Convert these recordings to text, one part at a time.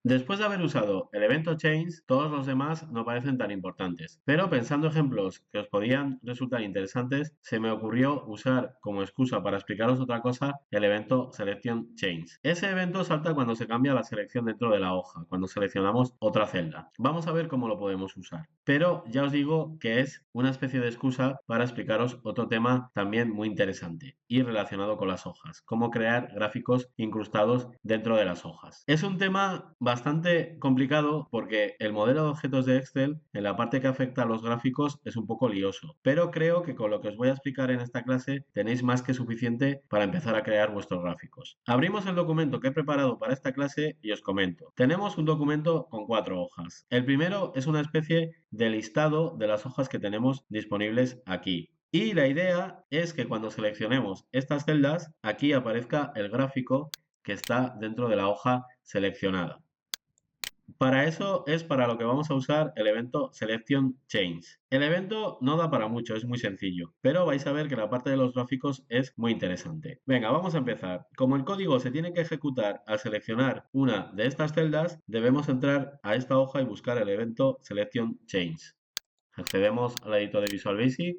Después de haber usado el evento change, todos los demás no parecen tan importantes. Pero pensando ejemplos que os podían resultar interesantes, se me ocurrió usar como excusa para explicaros otra cosa el evento selection change. Ese evento salta cuando se cambia la selección dentro de la hoja, cuando seleccionamos otra celda. Vamos a ver cómo lo podemos usar. Pero ya os digo que es una especie de excusa para explicaros otro tema también muy interesante y relacionado con las hojas, cómo crear gráficos incrustados dentro de las hojas. Es un tema bastante complicado porque el modelo de objetos de Excel en la parte que afecta a los gráficos es un poco lioso, pero creo que con lo que os voy a explicar en esta clase tenéis más que suficiente para empezar a crear vuestros gráficos. Abrimos el documento que he preparado para esta clase y os comento. Tenemos un documento con 4 hojas. El primero es una especie de listado de las hojas que tenemos disponibles aquí. Y la idea es que cuando seleccionemos estas celdas, aquí aparezca el gráfico que está dentro de la hoja seleccionada. Para eso es para lo que vamos a usar el evento Selection Change. El evento no da para mucho, es muy sencillo, pero vais a ver que la parte de los gráficos es muy interesante. Venga, vamos a empezar. Como el código se tiene que ejecutar al seleccionar una de estas celdas, debemos entrar a esta hoja y buscar el evento Selection Change. Accedemos al editor de Visual Basic,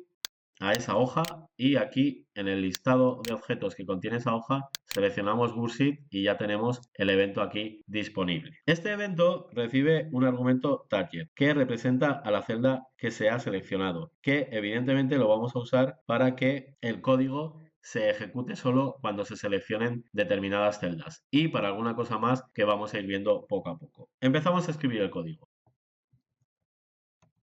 a esa hoja y aquí en el listado de objetos que contiene esa hoja seleccionamos Bullsheet y ya tenemos el evento aquí disponible. Este evento recibe un argumento target que representa a la celda que se ha seleccionado, que evidentemente lo vamos a usar para que el código se ejecute solo cuando se seleccionen determinadas celdas y para alguna cosa más que vamos a ir viendo poco a poco. Empezamos a escribir el código.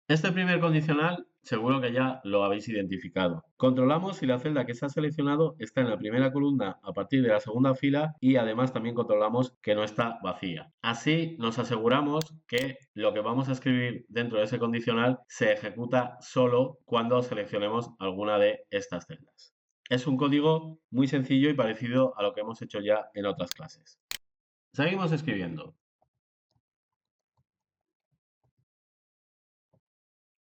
Este primer condicional seguro que ya lo habéis identificado. Controlamos si la celda que se ha seleccionado está en la primera columna a partir de la segunda fila y además también controlamos que no está vacía. Así nos aseguramos que lo que vamos a escribir dentro de ese condicional se ejecuta solo cuando seleccionemos alguna de estas celdas. Es un código muy sencillo y parecido a lo que hemos hecho ya en otras clases. Seguimos escribiendo.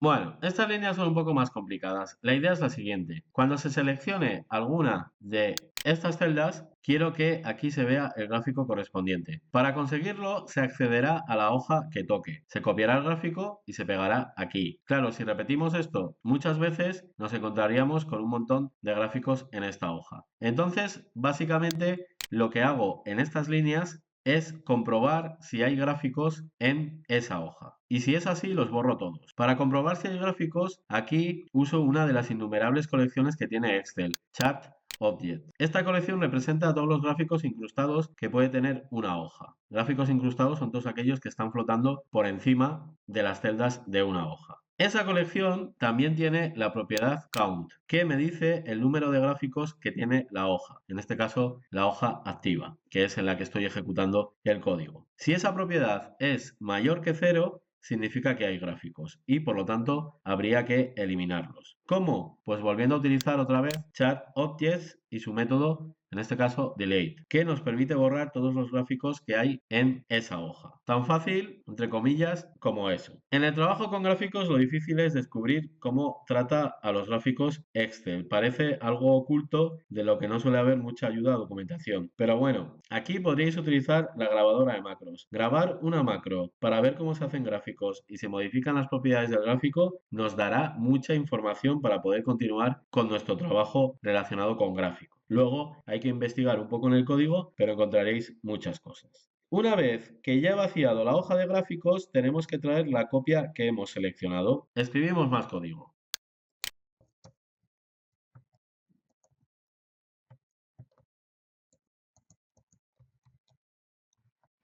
Bueno, estas líneas son un poco más complicadas. La idea es la siguiente. Cuando se seleccione alguna de estas celdas, quiero que aquí se vea el gráfico correspondiente. Para conseguirlo, se accederá a la hoja que toque. Se copiará el gráfico y se pegará aquí. Claro, si repetimos esto muchas veces, nos encontraríamos con un montón de gráficos en esta hoja. Entonces, básicamente, lo que hago en estas líneas es comprobar si hay gráficos en esa hoja. Y si es así, los borro todos. Para comprobar si hay gráficos, aquí uso una de las innumerables colecciones que tiene Excel, Chart Object. Esta colección representa todos los gráficos incrustados que puede tener una hoja. Gráficos incrustados son todos aquellos que están flotando por encima de las celdas de una hoja. Esa colección también tiene la propiedad count, que me dice el número de gráficos que tiene la hoja, en este caso la hoja activa, que es en la que estoy ejecutando el código. Si esa propiedad es mayor que 0, significa que hay gráficos y por lo tanto habría que eliminarlos. ¿Cómo? Pues volviendo a utilizar otra vez Chart Objects y su método, en este caso delete, que nos permite borrar todos los gráficos que hay en esa hoja. Tan fácil, entre comillas, como eso. En el trabajo con gráficos lo difícil es descubrir cómo trata a los gráficos Excel. Parece algo oculto de lo que no suele haber mucha ayuda a documentación. Pero bueno, aquí podríais utilizar la grabadora de macros. Grabar una macro para ver cómo se hacen gráficos y se modifican las propiedades del gráfico nos dará mucha información para poder continuar con nuestro trabajo relacionado con gráficos. Luego hay que investigar un poco en el código, pero encontraréis muchas cosas. Una vez que ya he vaciado la hoja de gráficos, tenemos que traer la copia que hemos seleccionado. Escribimos más código.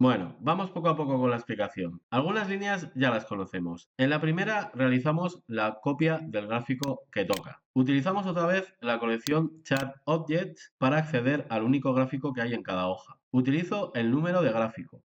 Bueno, vamos poco a poco con la explicación. Algunas líneas ya las conocemos. En la primera realizamos la copia del gráfico que toca. Utilizamos otra vez la colección Chart Objects para acceder al único gráfico que hay en cada hoja. Utilizo el número de gráfico,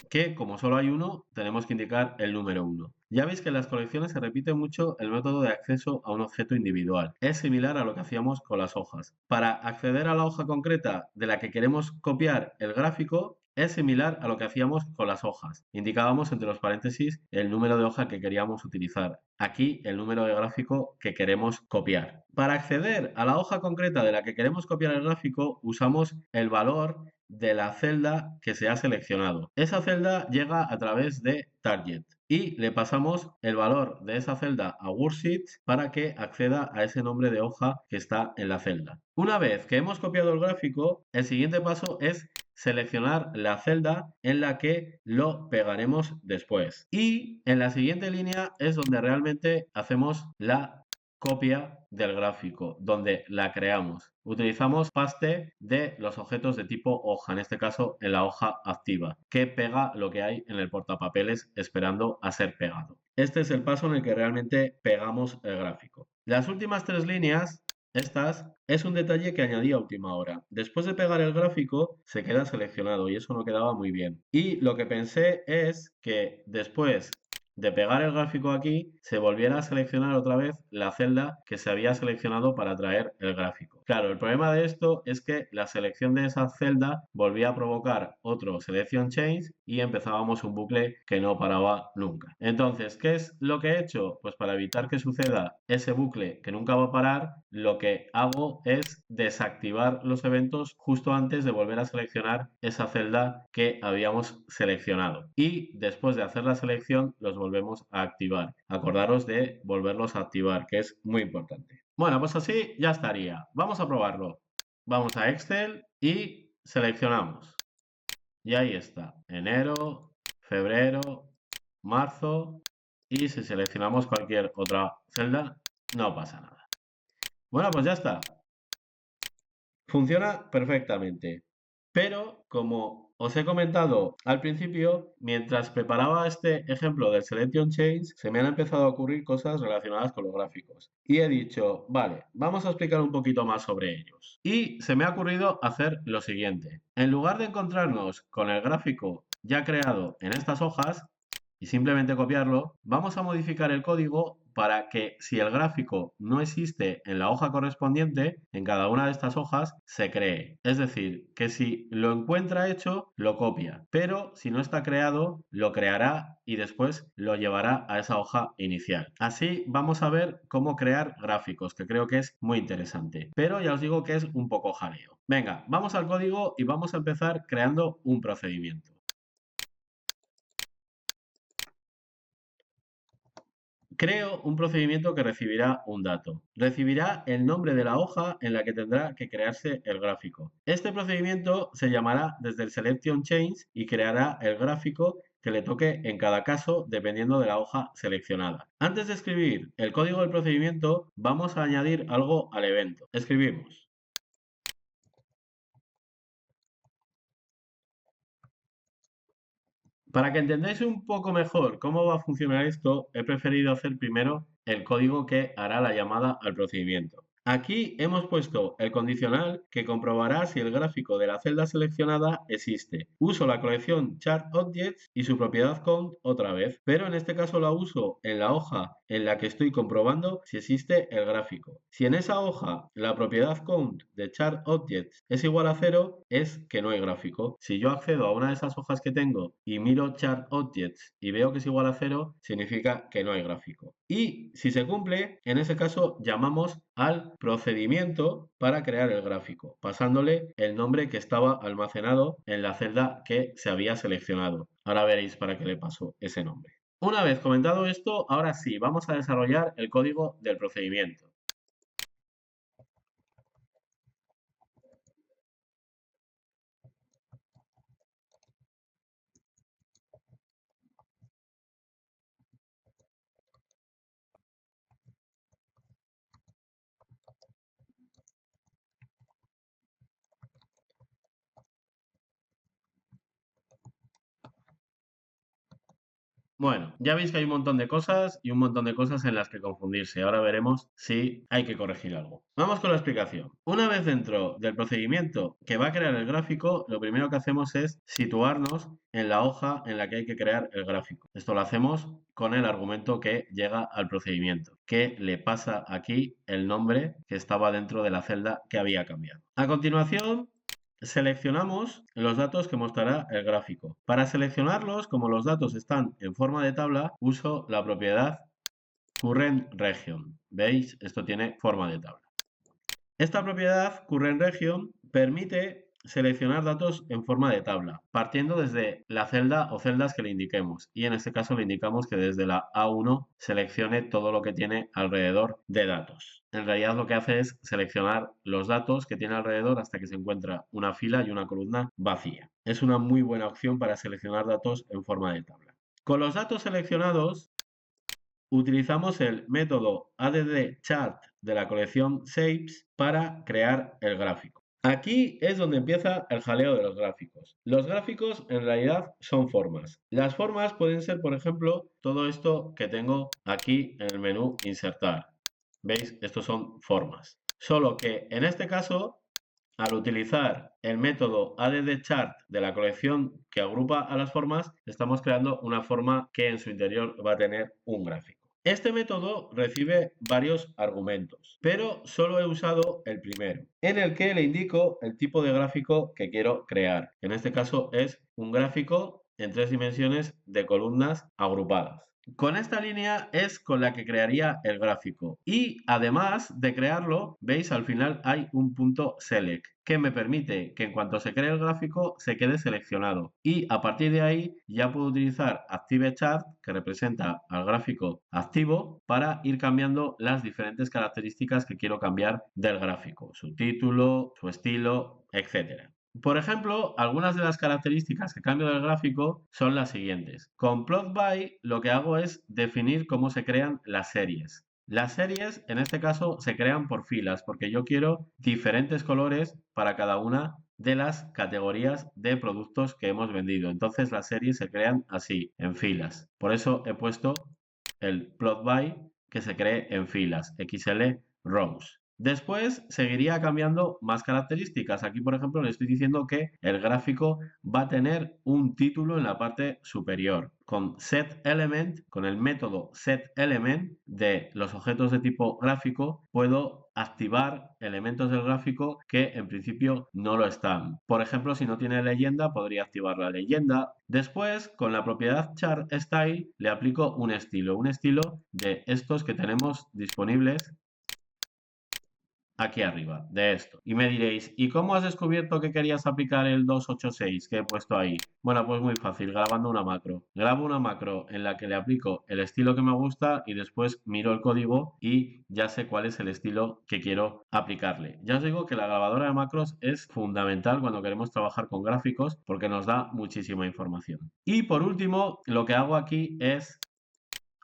que como solo hay uno, tenemos que indicar el número 1. Ya veis que en las colecciones se repite mucho el método de acceso a un objeto individual. Es similar a lo que hacíamos con las hojas. Para acceder a la hoja concreta de la que queremos copiar el gráfico, es similar a lo que hacíamos con las hojas. Indicábamos entre los paréntesis el número de hoja que queríamos utilizar. Aquí el número de gráfico que queremos copiar. Para acceder a la hoja concreta de la que queremos copiar el gráfico, usamos el valor de la celda que se ha seleccionado. Esa celda llega a través de Target y le pasamos el valor de esa celda a Worksheet para que acceda a ese nombre de hoja que está en la celda. Una vez que hemos copiado el gráfico, el siguiente paso es seleccionar la celda en la que lo pegaremos después. Y en la siguiente línea es donde realmente hacemos la copia del gráfico, donde la creamos. Utilizamos paste de los objetos de tipo hoja, en este caso en la hoja activa, que pega lo que hay en el portapapeles esperando a ser pegado. Este es el paso en el que realmente pegamos el gráfico. Las últimas tres líneas, estas, es un detalle que añadí a última hora. Después de pegar el gráfico, se queda seleccionado y eso no quedaba muy bien. Y lo que pensé es que después de pegar el gráfico aquí, se volviera a seleccionar otra vez la celda que se había seleccionado para traer el gráfico. Claro, el problema de esto es que la selección de esa celda volvía a provocar otro selection change y empezábamos un bucle que no paraba nunca. Entonces, ¿qué es lo que he hecho? Pues para evitar que suceda ese bucle que nunca va a parar, lo que hago es desactivar los eventos justo antes de volver a seleccionar esa celda que habíamos seleccionado. Y después de hacer la selección, los volvemos a activar. Acordaros de volverlos a activar, que es muy importante. Bueno, pues así ya estaría. Vamos a probarlo. Vamos a Excel y seleccionamos. Y ahí está. Enero, febrero, marzo. Y si seleccionamos cualquier otra celda, no pasa nada. Bueno, pues ya está. Funciona perfectamente. Pero, como os he comentado al principio, mientras preparaba este ejemplo del Selection Change, se me han empezado a ocurrir cosas relacionadas con los gráficos. Y he dicho, vale, vamos a explicar un poquito más sobre ellos. Y se me ha ocurrido hacer lo siguiente. En lugar de encontrarnos con el gráfico ya creado en estas hojas, y simplemente copiarlo, vamos a modificar el código para que si el gráfico no existe en la hoja correspondiente, en cada una de estas hojas se cree. Es decir, que si lo encuentra hecho, lo copia, pero si no está creado, lo creará y después lo llevará a esa hoja inicial. Así vamos a ver cómo crear gráficos, que creo que es muy interesante, pero ya os digo que es un poco jaleo. Venga, vamos al código y vamos a empezar creando un procedimiento. Creo un procedimiento que recibirá un dato. Recibirá el nombre de la hoja en la que tendrá que crearse el gráfico. Este procedimiento se llamará desde el Selection Change y creará el gráfico que le toque en cada caso dependiendo de la hoja seleccionada. Antes de escribir el código del procedimiento, vamos a añadir algo al evento. Escribimos. Para que entendáis un poco mejor cómo va a funcionar esto, he preferido hacer primero el código que hará la llamada al procedimiento. Aquí hemos puesto el condicional que comprobará si el gráfico de la celda seleccionada existe. Uso la colección ChartObjects y su propiedad count otra vez, pero en este caso la uso en la hoja en la que estoy comprobando si existe el gráfico. Si en esa hoja la propiedad count de ChartObjects es igual a 0, es que no hay gráfico. Si yo accedo a una de esas hojas que tengo y miro ChartObjects y veo que es igual a 0, significa que no hay gráfico. Y si se cumple, en ese caso llamamos al procedimiento para crear el gráfico, pasándole el nombre que estaba almacenado en la celda que se había seleccionado. Ahora veréis para qué le paso ese nombre. Una vez comentado esto, ahora sí, vamos a desarrollar el código del procedimiento. Bueno, ya veis que hay un montón de cosas y un montón de cosas en las que confundirse. Ahora veremos si hay que corregir algo. Vamos con la explicación. Una vez dentro del procedimiento que va a crear el gráfico, lo primero que hacemos es situarnos en la hoja en la que hay que crear el gráfico. Esto lo hacemos con el argumento que llega al procedimiento, que le pasa aquí el nombre que estaba dentro de la celda que había cambiado. A continuación, seleccionamos los datos que mostrará el gráfico. Para seleccionarlos, como los datos están en forma de tabla, uso la propiedad currentRegion. ¿Veis? Esto tiene forma de tabla. Esta propiedad currentRegion permite seleccionar datos en forma de tabla, partiendo desde la celda o celdas que le indiquemos. Y en este caso le indicamos que desde la A1 seleccione todo lo que tiene alrededor de datos. En realidad lo que hace es seleccionar los datos que tiene alrededor hasta que se encuentra una fila y una columna vacía. Es una muy buena opción para seleccionar datos en forma de tabla. Con los datos seleccionados, utilizamos el método addChart de la colección Shapes para crear el gráfico. Aquí es donde empieza el jaleo de los gráficos. Los gráficos en realidad son formas. Las formas pueden ser, por ejemplo, todo esto que tengo aquí en el menú Insertar. ¿Veis? Estos son formas. Solo que en este caso, al utilizar el método addChart de la colección que agrupa a las formas, estamos creando una forma que en su interior va a tener un gráfico. Este método recibe varios argumentos, pero solo he usado el primero, en el que le indico el tipo de gráfico que quiero crear. En este caso es un gráfico en 3 dimensiones de columnas agrupadas. Con esta línea es con la que crearía el gráfico y además de crearlo, veis al final hay un punto select que me permite que en cuanto se cree el gráfico se quede seleccionado y a partir de ahí ya puedo utilizar ActiveChart que representa al gráfico activo para ir cambiando las diferentes características que quiero cambiar del gráfico, su título, su estilo, etcétera. Por ejemplo, algunas de las características que cambio del gráfico son las siguientes. Con Plotby lo que hago es definir cómo se crean las series. Las series, en este caso, se crean por filas, porque yo quiero diferentes colores para cada una de las categorías de productos que hemos vendido. Entonces las series se crean así, en filas. Por eso he puesto el Plotby que se cree en filas, XL rows. Después seguiría cambiando más características. Aquí, por ejemplo, le estoy diciendo que el gráfico va a tener un título en la parte superior. Con setElement, con el método setElement de los objetos de tipo gráfico, puedo activar elementos del gráfico que en principio no lo están. Por ejemplo, si no tiene leyenda, podría activar la leyenda. Después, con la propiedad chart style, le aplico un estilo de estos que tenemos disponibles aquí arriba, de esto. Y me diréis, ¿y cómo has descubierto que querías aplicar el 286 que he puesto ahí? Bueno, pues muy fácil, grabando una macro. Grabo una macro en la que le aplico el estilo que me gusta y después miro el código y ya sé cuál es el estilo que quiero aplicarle. Ya os digo que la grabadora de macros es fundamental cuando queremos trabajar con gráficos porque nos da muchísima información. Y por último, lo que hago aquí es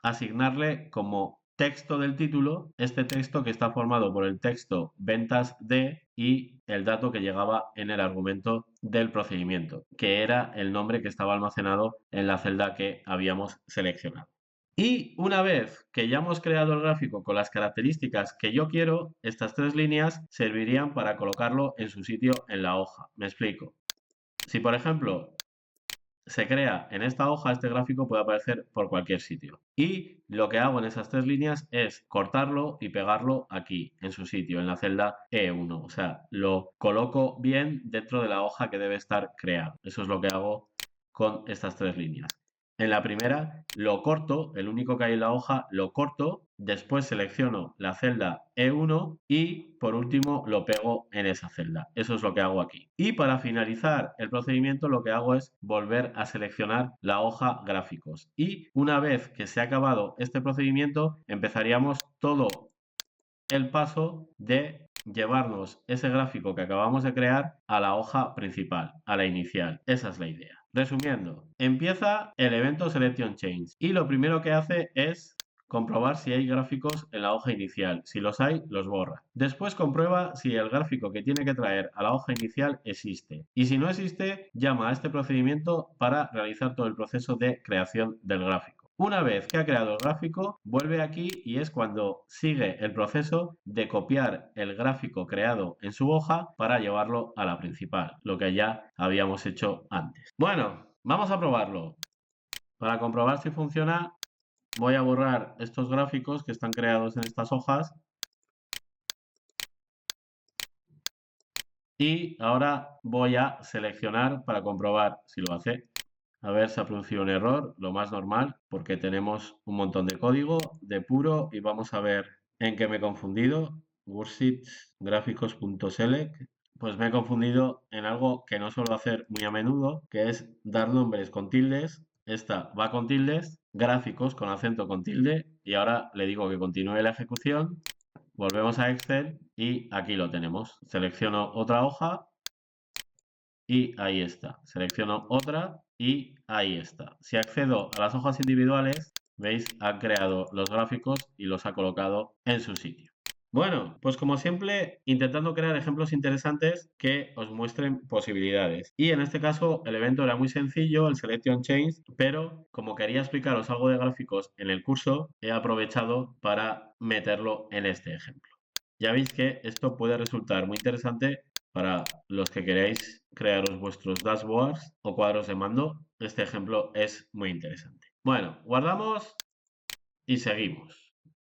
asignarle como texto del título este texto que está formado por el texto ventas de y el dato que llegaba en el argumento del procedimiento, que era el nombre que estaba almacenado en la celda que habíamos seleccionado. Y una vez que ya hemos creado el gráfico con las características que yo quiero, estas 3 líneas servirían para colocarlo en su sitio en la hoja. Me explico. Si, por ejemplo, se crea en esta hoja, este gráfico puede aparecer por cualquier sitio. Y lo que hago en esas 3 líneas es cortarlo y pegarlo aquí, en su sitio, en la celda E1. O sea, lo coloco bien dentro de la hoja que debe estar creado. Eso es lo que hago con estas 3 líneas. En la primera lo corto, el único que hay en la hoja lo corto, después selecciono la celda E1 y por último lo pego en esa celda. Eso es lo que hago aquí. Y para finalizar el procedimiento lo que hago es volver a seleccionar la hoja gráficos. Y una vez que se ha acabado este procedimiento empezaríamos todo el paso de llevarnos ese gráfico que acabamos de crear a la hoja principal, a la inicial. Esa es la idea. Resumiendo, empieza el evento Selection Change y lo primero que hace es comprobar si hay gráficos en la hoja inicial. Si los hay, los borra. Después comprueba si el gráfico que tiene que traer a la hoja inicial existe. Y si no existe, llama a este procedimiento para realizar todo el proceso de creación del gráfico. Una vez que ha creado el gráfico, vuelve aquí y es cuando sigue el proceso de copiar el gráfico creado en su hoja para llevarlo a la principal, lo que ya habíamos hecho antes. Bueno, vamos a probarlo. Para comprobar si funciona, voy a borrar estos gráficos que están creados en estas hojas y ahora voy a seleccionar para comprobar si lo hace. A ver, se ha producido un error, lo más normal, porque tenemos un montón de código de puro y vamos a ver en qué me he confundido. Worksheet gráficos.select. pues me he confundido en algo que no suelo hacer muy a menudo, que es dar nombres con tildes. Esta va con tildes, gráficos con acento con tilde, y ahora le digo que continúe la ejecución. Volvemos a Excel y aquí lo tenemos. Selecciono otra hoja y ahí está. Selecciono otra y ahí está. Si accedo a las hojas individuales, veis, ha creado los gráficos y los ha colocado en su sitio. Bueno, pues como siempre, intentando crear ejemplos interesantes que os muestren posibilidades. Y en este caso, el evento era muy sencillo, el Selection Change, pero como quería explicaros algo de gráficos en el curso, he aprovechado para meterlo en este ejemplo. Ya veis que esto puede resultar muy interesante para los que queráis crearos vuestros dashboards o cuadros de mando. Este ejemplo es muy interesante. Bueno, guardamos y seguimos.